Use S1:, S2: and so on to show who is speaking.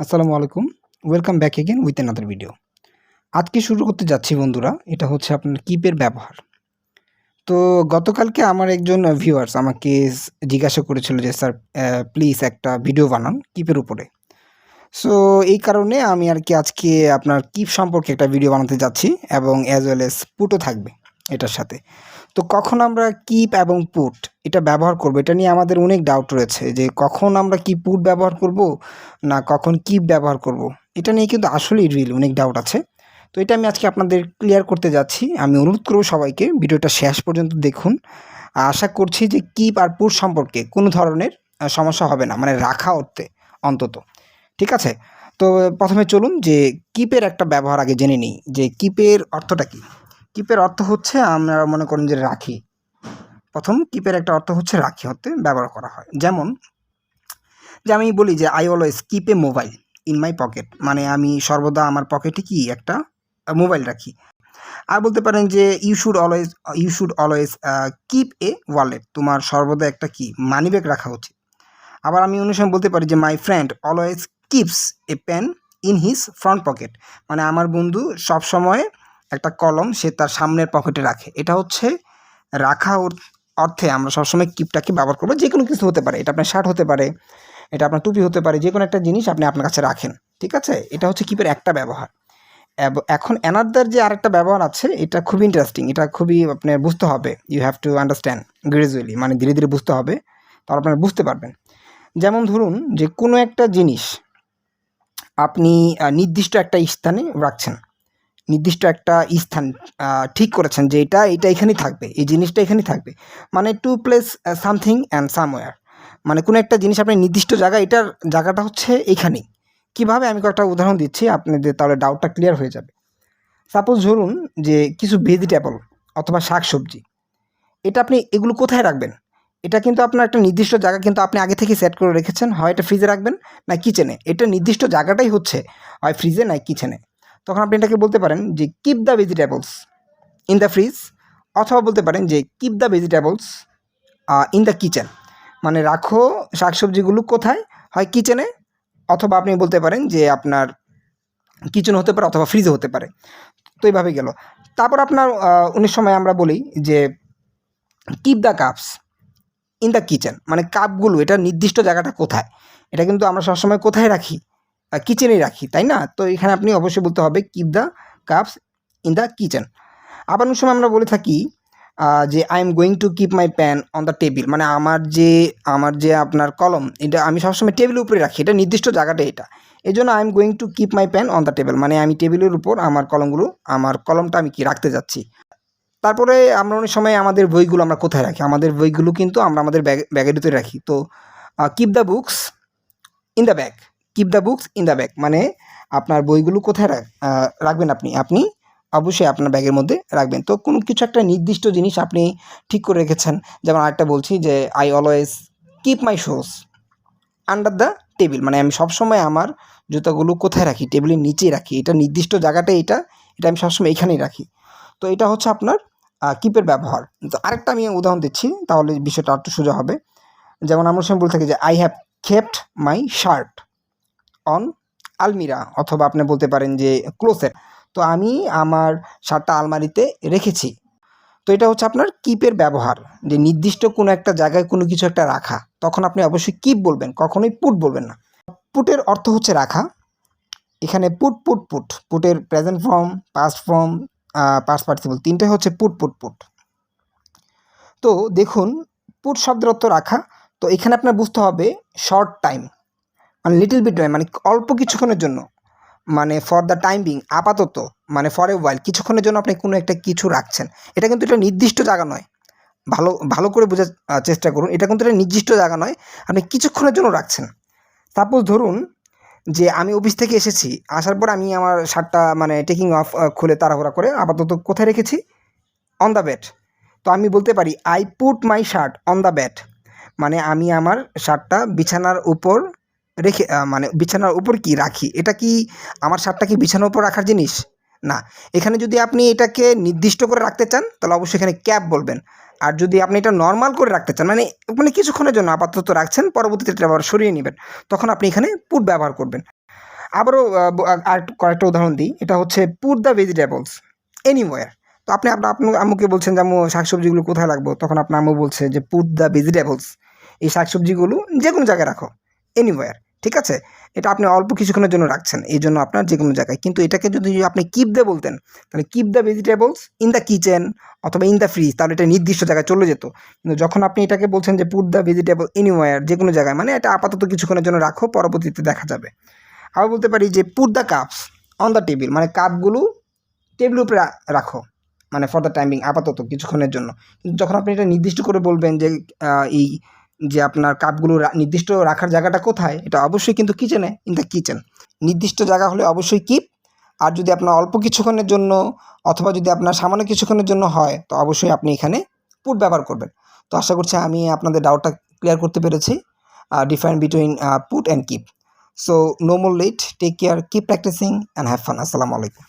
S1: আসসালামু আলাইকুম। Welcome back again with another video. আজকে শুরু করতে যাচ্ছি বন্ধুরা, এটা হচ্ছে আপনার কিপের ব্যবহার। তো গতকালকে আমার একজন ভিউয়ার্স আমাকে জিজ্ঞাসা করেছিল যে স্যার প্লিজ একটা ভিডিও বানান কিপের উপরে। সো এই কারণে আমি আরকি আজকে আপনার কিপ সম্পর্কে একটা ভিডিও বানাতে যাচ্ছি এবং অ্যাজ ওয়েল এজ পুটও থাকবে এটার সাথে। তো কখন আমরা কিপ এবং পুট এটা ব্যবহার করব, এটা নিয়ে আমাদের অনেক ডাউট রয়েছে যে কখন আমরা কি পুট ব্যবহার করব না কখন কিপ ব্যবহার করব। এটা নিয়ে কিন্তু আসলেই অনেক ডাউট আছে। তো এটা আমি আজকে আপনাদের ক্লিয়ার করতে যাচ্ছি। আমি অনুরোধ করব সবাইকে ভিডিওটা শেষ পর্যন্ত দেখুন। আশা করছি যে কিপ আর পুট সম্পর্কে কোনো ধরনের সমস্যা হবে না, মানে রাখা অর্থে অন্তত। ঠিক আছে? তো প্রথমে চলুন যে কিপের একটা ব্যবহার আগে জেনে নিই যে কিপের অর্থটা কী। কিপের অর্থ হচ্ছে আমরা মনে করেন যে রাখি। প্রথম কিপের একটা অর্থ হচ্ছে রাখি অর্থে ব্যবহার করা হয়। যেমন যে আমি বলি যে I always keep A mobile in my pocket, মানে আমি সর্বদা আমার পকেটে কি একটা মোবাইল রাখি। আর বলতে পারেন যে you should always keep a wallet, তোমার সর্বদা একটা কি মানি ব্যাগ রাখা উচিত। আবার আমি অন্য সময় বলতে পারি যে my friend always keeps a pen in his front pocket, মানে আমার বন্ধু সবসময় একটা কলম সে তার সামনের পকেটে রাখে। এটা হচ্ছে রাখা অর্থে আমরা সবসময় কিপটাকে ব্যবহার করবো। যে কোনো কিছু হতে পারে, এটা আপনার শার্ট হতে পারে, এটা আপনার টুপি হতে পারে, যে কোনো একটা জিনিস আপনি আপনার কাছে রাখেন। ঠিক আছে, এটা হচ্ছে কিপের একটা ব্যবহার। এখন অ্যানাদার যে আরেকটা ব্যবহার আছে, এটা খুবই ইন্টারেস্টিং, এটা খুবই আপনার বুঝতে হবে। You have to understand gradually, মানে ধীরে ধীরে বুঝতে হবে, তাহলে আপনারা বুঝতে পারবেন। যেমন ধরুন যে কোনো একটা জিনিস আপনি নির্দিষ্ট একটা স্থানে রাখছেন, নির্দিষ্ট একটা স্থান ঠিক করেছেন যে এটা এখানেই থাকবে, এই জিনিসটা এখানেই থাকবে, মানে to place something and somewhere, মানে কোনো একটা জিনিস আপনি নির্দিষ্ট জায়গায়, এটার জায়গাটা হচ্ছে এইখানেই। কীভাবে, আমি কয়েকটা উদাহরণ দিচ্ছি আপনাদের, তাহলে ডাউটটা ক্লিয়ার হয়ে যাবে। সাপোজ ধরুন যে কিছু ভেজিটেবল অথবা শাকসবজি, এটা আপনি এগুলো কোথায় রাখবেন, এটা কিন্তু আপনার একটা নির্দিষ্ট জায়গা কিন্তু আপনি আগে থেকে সেট করে রেখেছেন, হয় এটা ফ্রিজে রাখবেন না কিচেনে, এটা নির্দিষ্ট জায়গাটাই হচ্ছে হয় ফ্রিজে না কিচেনে। তখন আপনি এটাকে বলতে পারেন যে keep the vegetables in the fridge, অথবা বলতে পারেন যে keep the vegetables in the kitchen, মানে রাখো শাকসবজিগুলো কোথায়, হয় কিচেনে, অথবা আপনি বলতে পারেন যে আপনার কিচেন হতে পারে অথবা ফ্রিজে হতে পারে। তো এইভাবে গেল। তারপর আপনার অনেক সময় আমরা বলি যে keep the cups in the kitchen, মানে কাপগুলো এটা নির্দিষ্ট জায়গাটা কোথায়, এটা কিন্তু আমরা সবসময় কোথায় রাখি, কিচেনেই রাখি, তাই না? তো এখানে আপনি অবশ্যই বলতে হবে keep the cups in the kitchen. আবার অনেক সময় আমরা বলে থাকি যে I am going to keep my pan on the table, মানে আমার যে আপনার কলম, এটা আমি সবসময় টেবিলের উপরে রাখি, এটা নির্দিষ্ট জায়গাটা এটা, এই জন্য I am going to keep my pan on the table, মানে আমি টেবিলের উপর আমার কলমটা আমি কি রাখতে যাচ্ছি। তারপরে আমরা অনেক সময় আমাদের বইগুলো আমরা কোথায় রাখি, আমাদের বইগুলো কিন্তু আমরা আমাদের ব্যাগের ভিতরে রাখি। তো keep the books in the bag, keep the books in the bag, মানে আপনার বইগুলো কোথায় রাখবেন, আপনি অবশ্যই আপনার ব্যাগের মধ্যে রাখবেন। তো কোনো কিছু একটা নির্দিষ্ট জিনিস আপনি ঠিক করে রেখেছেন। যেমন আরেকটা বলছি যে I always keep my shoes under the table, মানে আমি সবসময় আমার জুতাগুলো কোথায় রাখি, টেবিলের নিচেই রাখি, এটা নির্দিষ্ট জায়গাটাই এটা আমি সবসময় এখানেই রাখি। তো এটা হচ্ছে আপনার কিপের ব্যবহার। তো আরেকটা আমি উদাহরণ দিচ্ছি, তাহলে বিষয়টা একটু সোজা হবে। যেমন আমরা সময় বলে থাকি যে I have kept my shirt on আলমিরা, অথবা আপনি বলতে পারেন যে ক্লোসেট, তো আমি আমার শার্টটা আলমারিতে রেখেছি। তো এটা হচ্ছে আপনার কিপের ব্যবহার, যে নির্দিষ্ট কোনো একটা জায়গায় কোনো কিছু একটা রাখা, তখন আপনি অবশ্যই কিপ বলবেন, কখনোই পুট বলবেন না। পুটের অর্থ হচ্ছে রাখা। এখানে পুটের present form, past form, past participle, তিনটাই হচ্ছে পুট। তো দেখুন, পুট শব্দের অর্থ রাখা। তো এখানে আপনার বুঝতে হবে শর্ট টাইম, মানে লিটল বিট টাইম, মানে অল্প কিছুক্ষণের জন্য, মানে ফর দ্য টাইম বিং, আপাতত, মানে ফর এ ওয়াইল, কিছুক্ষণের জন্য আপনি কোনো একটা কিছু রাখছেন। এটা কিন্তু এটা নির্দিষ্ট জায়গা নয়, ভালো করে বোঝার চেষ্টা করুন, এটা কিন্তু এটা নির্দিষ্ট জায়গা নয়, আপনি কিছুক্ষণের জন্য রাখছেন। সাপোজ ধরুন যে আমি অফিস থেকে এসেছি, আসার পর আমি আমার শার্টটা মানে টেকিং অফ খুলে তাড়াহুড়া করে আপাতত কোথায় রেখেছি, অন দ্য বেড। তো আমি বলতে পারি I put my shirt on the bed, মানে আমি আমার শার্টটা বিছানার উপর রেখে, মানে বিছানার উপর কি রাখি, এটা কি আমার শার্টটা কি বিছানার উপর রাখার জিনিস না। এখানে যদি আপনি এটাকে নির্দিষ্ট করে রাখতে চান তাহলে অবশ্যই এখানে ক্যাপ বলবেন। আর যদি আপনি এটা নর্মাল করে রাখতে চান, মানে কিছুক্ষণের জন্য আপাতত রাখছেন, পরবর্তীতে এটা আবার সরিয়ে নেবেন, তখন আপনি এখানে পুট ব্যবহার করবেন। আবারও আর কয়েকটা উদাহরণ দিই। এটা হচ্ছে পুট দ্য ভেজিটেবলস এনিওয়্যার। তো আপনি আপনার আম্মুকে বলছেন যে, "আম্মু শাকসবজিগুলো কোথায় রাখবো?" তখন আপনার আম্মু বলছে যে, "পুট দ্য ভেজিটেবলস" এই শাকসবজিগুলো যেকোনো জায়গায় রাখো, এনিওয়্যার। ঠিক আছে? এটা আপনি অল্প কিছুক্ষণের জন্য রাখছেন। এইজন্য আপনার যেকোনো জায়গায়। কিন্তু এটাকে যদি আপনি কিপ দ্য বলতেন, তাহলে keep the vegetables in the kitchen অথবা ইন দ্য ফ্রিজ, তাহলে এটা নির্দিষ্ট জায়গায় চলে যেত। কিন্তু যখন আপনি এটাকে বলছেন যে, পুট দ্য ভেজিটেবল এনিওয়্যার, যেকোনো জায়গায়, মানে এটা আপাতত কিছুক্ষণের জন্য রাখো, পরবর্তীতে দেখা যাবে। আবার বলতে পারি যে, put the cups on the table, মানে কাপগুলো টেবিলের উপরে রাখো, মানে ফর দ্য টাইম বিং, আপাতত কিছুক্ষণের জন্য। কিন্তু যখন আপনি এটা নির্দিষ্ট করে বলবেন যে এই যে আপনার কাপগুলো নির্দিষ্ট রাখার জায়গাটা কোথায়, এটা অবশ্যই কিন্তু কিচেনে, ইন দ্য কিচেন। নির্দিষ্ট জায়গা হলে অবশ্যই কিপ। আর যদি আপনার অল্প কিছুক্ষণের জন্য অথবা যদি আপনার সামান্য কিছুক্ষণের জন্য হয়, তো অবশ্যই আপনি এখানে পুট ব্যবহার করবেন। তো আশা করছি আমি আপনাদের ডাউটটা ক্লিয়ার করতে পেরেছি, different between put and keep. So no more late, take care, keep practicing and have fun. আসসালামু আলাইকুম।